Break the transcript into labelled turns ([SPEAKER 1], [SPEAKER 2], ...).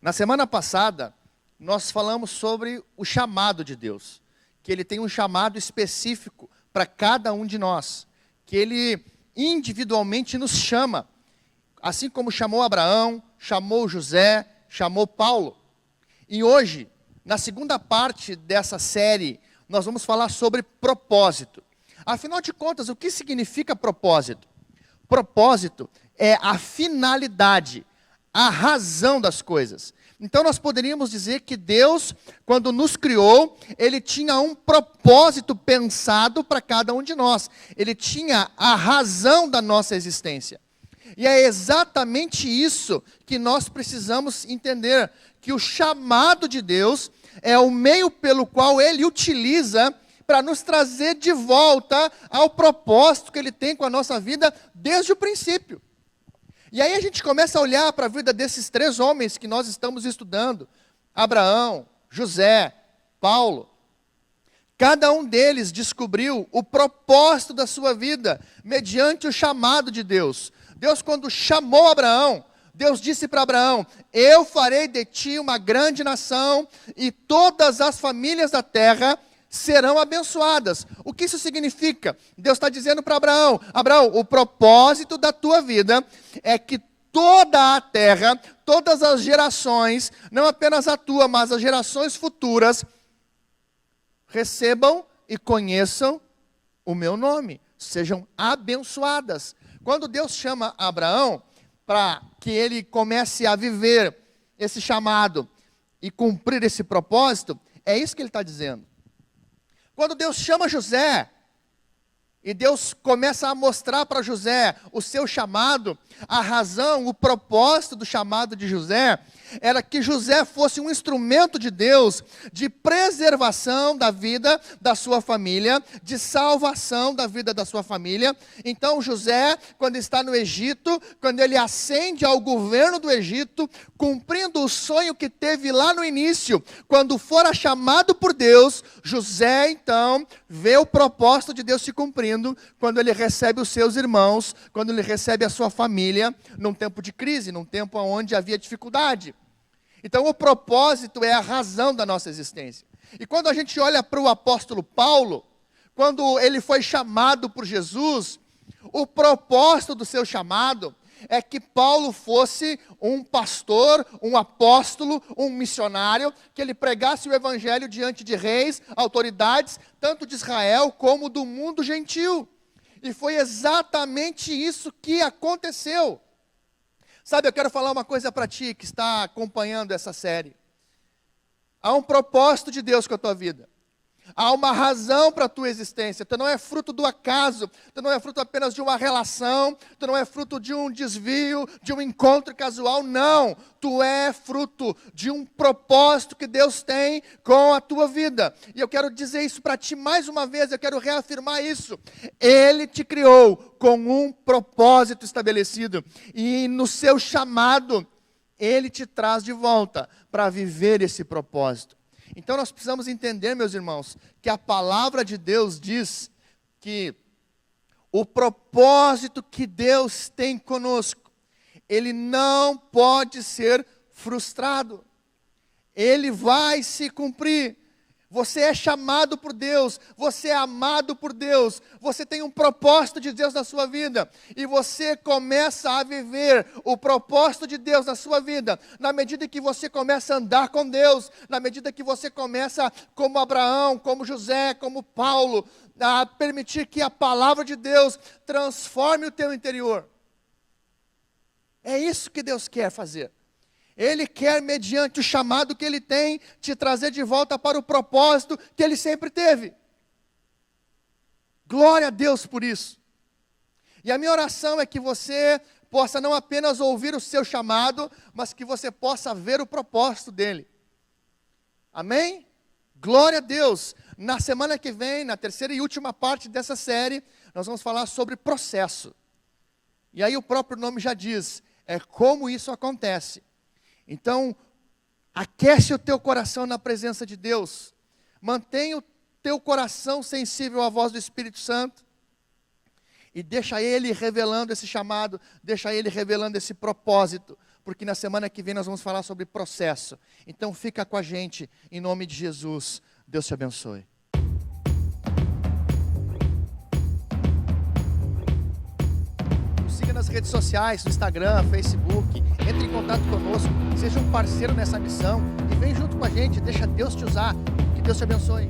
[SPEAKER 1] Na semana passada, nós falamos sobre o chamado de Deus, que Ele tem um chamado específico para cada um de nós, que Ele individualmente nos chama, assim como chamou Abraão, chamou José, chamou Paulo. E hoje, na segunda parte dessa série, nós vamos falar sobre propósito. Afinal de contas, o que significa propósito? Propósito é a finalidade, a razão das coisas. Então nós poderíamos dizer que Deus, quando nos criou, Ele tinha um propósito pensado para cada um de nós. Ele tinha a razão da nossa existência. E é exatamente isso que nós precisamos entender, que o chamado de Deus é o meio pelo qual Ele utiliza para nos trazer de volta ao propósito que Ele tem com a nossa vida desde o princípio. E aí a gente começa a olhar para a vida desses três homens que nós estamos estudando, Abraão, José, Paulo. Cada um deles descobriu o propósito da sua vida, mediante o chamado de Deus. Deus, quando chamou Abraão, Deus disse para Abraão: eu farei de ti uma grande nação, e todas as famílias da terra serão abençoadas. O que isso significa? Deus está dizendo para Abraão: Abraão, o propósito da tua vida é que toda a terra, todas as gerações, não apenas a tua, mas as gerações futuras, recebam e conheçam o meu nome, sejam abençoadas. Quando Deus chama Abraão para que ele comece a viver esse chamado e cumprir esse propósito, é isso que ele está dizendo. Quando Deus chama José, e Deus começa a mostrar para José o seu chamado, a razão, o propósito do chamado de José, era que José fosse um instrumento de Deus, de preservação da vida da sua família, de salvação da vida da sua família. Então José, quando está no Egito, quando ele ascende ao governo do Egito, cumprindo o sonho que teve lá no início, quando fora chamado por Deus, José então vê o propósito de Deus se cumprindo, quando ele recebe os seus irmãos, quando ele recebe a sua família, num tempo de crise, num tempo onde havia dificuldade. Então o propósito é a razão da nossa existência. E quando a gente olha para o apóstolo Paulo, quando ele foi chamado por Jesus, o propósito do seu chamado é que Paulo fosse um pastor, um apóstolo, um missionário, que ele pregasse o evangelho diante de reis, autoridades, tanto de Israel como do mundo gentil. E foi exatamente isso que aconteceu. Sabe, eu quero falar uma coisa para ti que está acompanhando essa série. Há um propósito de Deus com a tua vida. Há uma razão para a tua existência. Tu não é fruto do acaso. Tu não é fruto apenas de uma relação. Tu não é fruto de um desvio, de um encontro casual. Não. Tu é fruto de um propósito que Deus tem com a tua vida. E eu quero dizer isso para ti mais uma vez. Eu quero reafirmar isso. Ele te criou com um propósito estabelecido. E no seu chamado, Ele te traz de volta para viver esse propósito. Então nós precisamos entender, meus irmãos, que a palavra de Deus diz que o propósito que Deus tem conosco, ele não pode ser frustrado. Ele vai se cumprir. Você é chamado por Deus, você é amado por Deus, você tem um propósito de Deus na sua vida, e você começa a viver o propósito de Deus na sua vida, na medida que você começa a andar com Deus, na medida que você começa, como Abraão, como José, como Paulo, a permitir que a palavra de Deus transforme o teu interior. É isso que Deus quer fazer. Ele quer, mediante o chamado que Ele tem, te trazer de volta para o propósito que Ele sempre teve. Glória a Deus por isso. E a minha oração é que você possa não apenas ouvir o seu chamado, mas que você possa ver o propósito dEle. Amém? Glória a Deus. Na semana que vem, na terceira e última parte dessa série, nós vamos falar sobre processo. E aí o próprio nome já diz, é como isso acontece. Então, aquece o teu coração na presença de Deus. Mantenha o teu coração sensível à voz do Espírito Santo. E deixa Ele revelando esse chamado, deixa Ele revelando esse propósito porque na semana que vem nós vamos falar sobre processo. Então fica com a gente, em nome de Jesus. Deus te abençoe. Nos siga nas redes sociais, no Instagram, Facebook. Entre em contato conosco, seja um parceiro nessa missão e vem junto com a gente, deixa Deus te usar. Que Deus te abençoe.